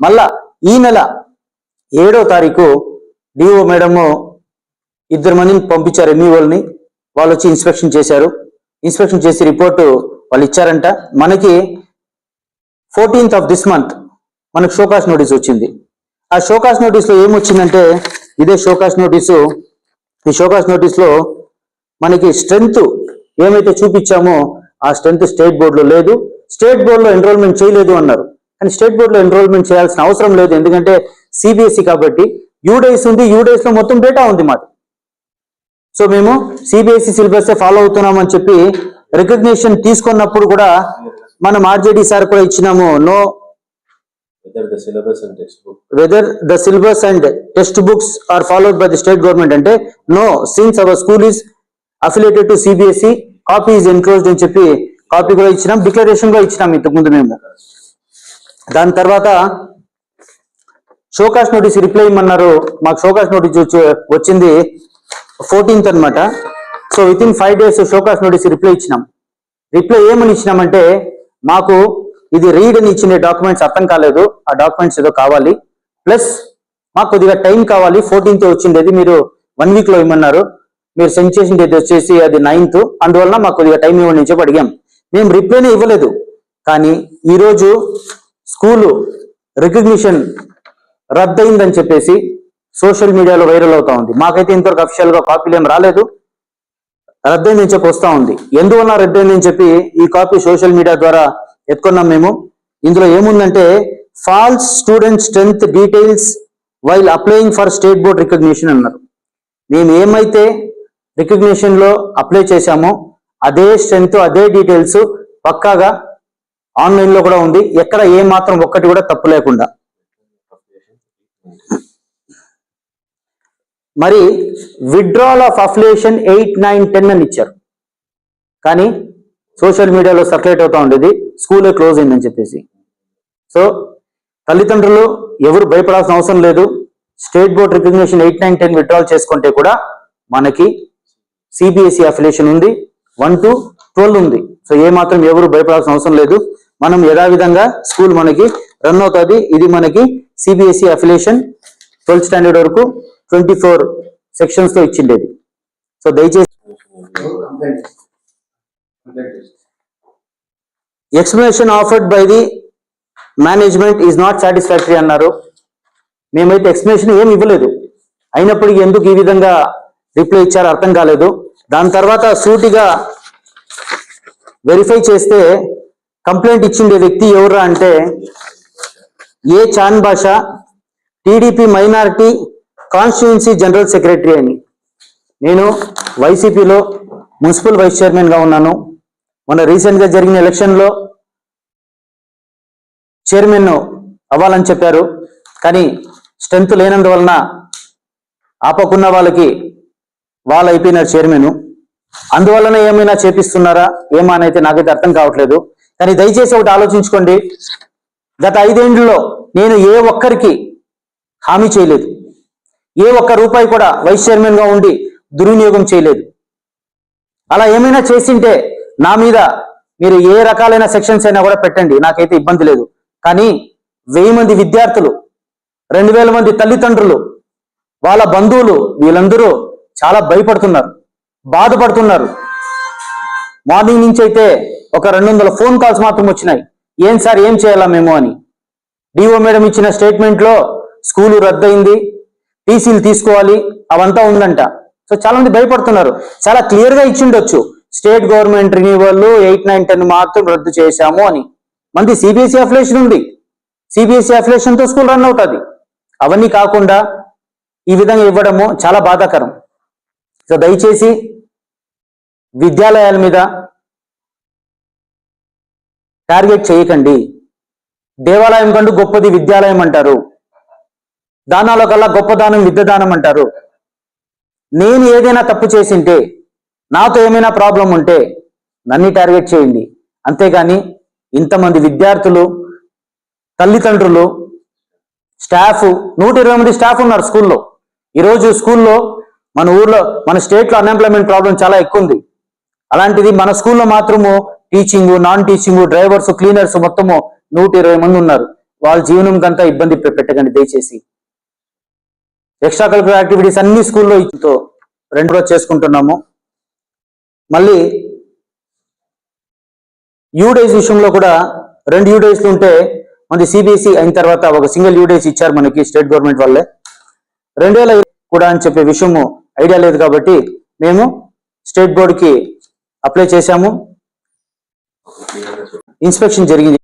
మళ్ళా ఈ నెల 7వ తారీఖు డిఓ మేడము 2 మందిని పంపించారు, ఎంఈఓల్ని. వాళ్ళు వచ్చి ఇన్స్పెక్షన్ చేశారు. ఇన్స్పెక్షన్ చేసి రిపోర్టు వాళ్ళు ఇచ్చారంట. మనకి 14th of this month మనకు షోకాస్ నోటీస్ వచ్చింది. ఆ షోకాస్ నోటీస్లో ఏమొచ్చిందంటే ఇదే షోకాస్ నోటీసు. ఈ షోకాస్ నోటీస్లో మనకి స్ట్రెంత్ ఏమైతే చూపించామో ఆ స్ట్రెంత్ స్టేట్ బోర్డులో లేదు, స్టేట్ బోర్డులో ఎన్రోల్మెంట్ చేయలేదు అన్నారు. కానీ స్టేట్ బోర్డులో ఎన్రోల్మెంట్ చేయాల్సిన అవసరం లేదు, ఎందుకంటే సిబిఎస్ఈ కాబట్టి యూడేస్ ఉంది, యూడేస్ లో మొత్తం డేటా ఉంది మాది. సో మేము సిబిఎస్ఈ సిలబస్ ఫాలో అవుతున్నామని చెప్పి రికగ్నిషన్ తీసుకున్నప్పుడు కూడా మనం ఆర్జేడీ సార్ కూడా ఇచ్చినాము. Know whether the syllabus and textbooks are followed by the state government అంటే no, since our school is affiliated to CBSE, copy is enclosed అని చెప్పి కాపీ కూడా ఇచ్చినాం, డిక్లరేషన్ కూడా ఇచ్చినాం ఇంతకుముందు మేము. దాని తర్వాత షోకాస్ నోటీస్ రిప్లై ఇమ్మన్నారు. మాకు షోకాస్ నోటీస్ వచ్చింది 14th అనమాట. So with in 5 days show cause notice reply ఇచ్చినాం. రిప్లై ఏమని ఇచ్చినామంటే మాకు ఇది రీడ్ అని ఇచ్చిన డాక్యుమెంట్స్ అర్థం కాలేదు, ఆ డాక్యుమెంట్స్ ఏదో కావాలి, ప్లస్ మాకు కొద్దిగా టైం కావాలి. 14th వచ్చింది, మీరు 1 week లో ఇమ్మన్నారు. మీరు సెండ్ చేసిన డేట్ వచ్చేసి అది 9th, అందువల్ల మాకు కొద్దిగా టైం ఇవ్వండి అని చెప్పి అడిగాం. మేము రిప్లైనే ఇవ్వలేదు. కానీ ఈరోజు స్కూలు రికగ్నిషన్ రద్దయిందని చెప్పేసి సోషల్ మీడియాలో వైరల్ అవుతా ఉంది. మాకైతే ఇంతవరకు అఫీషియల్ గా కాపీలు ఏం రాలేదు. రద్దయిందని చెప్పి వస్తా ఉంది. ఎందువల్ల రద్దయిందని చెప్పి ఈ కాపీ సోషల్ మీడియా ద్వారా ఎత్తుకున్నాం మేము. ఇందులో ఏముందంటే false student strength details while applying for state board recognition అన్నారు. మేము ఏమైతే రికగ్నిషన్ లో అప్లై చేశామో అదే స్ట్రెంత్ అదే డీటెయిల్స్ పక్కాగా ఆన్లైన్ లో కూడా ఉంది, ఎక్కడ ఏ మాత్రం ఒక్కటి కూడా తప్పు లేకుండా. మరి విత్డ్రాల్ ఆఫ్ అఫిలియేషన్ 8, 9, 10 అని ఇచ్చారు. కానీ సోషల్ మీడియాలో సర్క్యులేట్ అవుతా ఉండేది స్కూలే క్లోజ్ అయిందని చెప్పేసి. సో తల్లిదండ్రులు ఎవరు భయపడాల్సిన అవసరం లేదు. స్టేట్ బోర్డ్ రికగ్నిషన్ 8, 9, 10 విత్డ్రాల్ చేసుకుంటే కూడా మనకి సిబిఎస్ఈ అఫిలియేషన్ ఉంది, 1 to 12 ఉంది. సో ఏ మాత్రం ఎవరు భయపడాల్సిన అవసరం లేదు. మనం యథావిధంగా స్కూల్ మనకి రన్ అవుతుంది. ఇది మనకి సిబిఎస్ఈ అఫిలియేషన్ 12th స్టాండర్డ్ వరకు 24 సెక్షన్స్ తో ఇచ్చిండేది. సో దయచేసి explanation offered by the management is not satisfactory అన్నారు. మేమైతే ఎక్స్ప్లెనేషన్ ఏమి ఇవ్వలేదు, అయినప్పటికీ ఎందుకు ఈ విధంగా రిప్లై ఇచ్చారో అర్థం కాలేదు. దాని తర్వాత సూటిగా వెరిఫై చేస్తే కంప్లైంట్ ఇచ్చిండే వ్యక్తి ఎవరా అంటే A Chan Basha, TDP minority constituency general secretary అని. నేను వైసీపీలో మున్సిపల్ వైస్ చైర్మన్ గా ఉన్నాను. మొన్న రీసెంట్ గా జరిగిన ఎలక్షన్ లో చైర్మన్ అవ్వాలని చెప్పారు, కానీ స్ట్రెంత్ లేనందువలన ఆపకున్న వాళ్ళకి వాళ్ళు అయిపోయినారు చైర్మన్. అందువలన ఏమైనా చేపిస్తున్నారా ఏమానైతే నాకైతే అర్థం కావట్లేదు. కానీ దయచేసి ఒకటి ఆలోచించుకోండి, గత 5 ఏళ్లలో నేను ఏ ఒక్కరికి హామీ చేయలేదు, ఏ ఒక్క రూపాయి కూడా వైస్ చైర్మన్ గా ఉండి దుర్వినియోగం చేయలేదు. అలా ఏమైనా చేసింటే నా మీద మీరు ఏ రకాలైన సెక్షన్స్ అయినా కూడా పెట్టండి, నాకైతే ఇబ్బంది లేదు. కానీ 1000 మంది విద్యార్థులు, 2000 మంది తల్లిదండ్రులు, వాళ్ళ బంధువులు, వీళ్ళందరూ చాలా భయపడుతున్నారు, బాధపడుతున్నారు. మార్నింగ్ నుంచి అయితే ఒక 200 ఫోన్ కాల్స్ మాత్రం వచ్చినాయి, ఏం సార్ ఏం చేయాలా మేము అని. డిఓ మేడం ఇచ్చిన స్టేట్మెంట్ లో స్కూలు రద్దయింది, టీసీలు తీసుకోవాలి అవంతా ఉందంట. సో చాలా మంది భయపడుతున్నారు. చాలా క్లియర్ గా ఇచ్చిండొచ్చు, స్టేట్ గవర్నమెంట్ రిన్యూవల్ 8, 9, 10 మాత్రం రద్దు చేశాము అని. మనది సిబిఎస్ఈ అఫిలియేషన్ ఉంది, సిబిఎస్ఈ అఫిలియేషన్ తో స్కూల్ రన్ అవుతుంది. అవన్నీ కాకుండా ఈ విధంగా ఇవ్వడము చాలా బాధాకరం. సో దయచేసి విద్యాలయాల మీద టార్గెట్ చేయకండి. దేవాలయం కంటూ గొప్పది విద్యాలయం అంటారు, దానాల కల్లా గొప్ప దానం విద్యాదానం అంటారు. నేను ఏదైనా తప్పు చేసింటే, నాతో ఏమైనా ప్రాబ్లం ఉంటే నన్ను టార్గెట్ చేయండి. అంతేగాని ఇంతమంది విద్యార్థులు, తల్లిదండ్రులు, స్టాఫ్, 120 మంది స్టాఫ్ ఉన్నారు స్కూల్లో. ఈరోజు స్కూల్లో మన ఊర్లో, మన స్టేట్లో అన్ఎంప్లాయ్మెంట్ ప్రాబ్లం చాలా ఎక్కువ ఉంది. అలాంటిది మన స్కూల్లో మాత్రము teaching, non teaching, drivers, cleaners మొత్తము 120 మంది ఉన్నారు. వాళ్ళ జీవనం కంతా ఇబ్బంది పెట్టకండి దయచేసి. ఎక్స్ట్రా కరికులర్ యాక్టివిటీస్ అన్ని స్కూల్లో ఇచ్చుతో 2 రోజు చేసుకుంటున్నాము. మళ్ళీ యూడేస్ విషయంలో కూడా 2 యూడేస్లు ఉంటే మనకి సిబిఎస్ఈ అయిన తర్వాత ఒక సింగిల్ యూడేస్ ఇచ్చారు మనకి స్టేట్ గవర్నమెంట్ వాళ్ళే. 2000 కూడా అని చెప్పే విషయము ఐడియా లేదు కాబట్టి మేము స్టేట్ బోర్డుకి అప్లై చేశాము. ఇన్స్పెక్షన్ జరిగింది.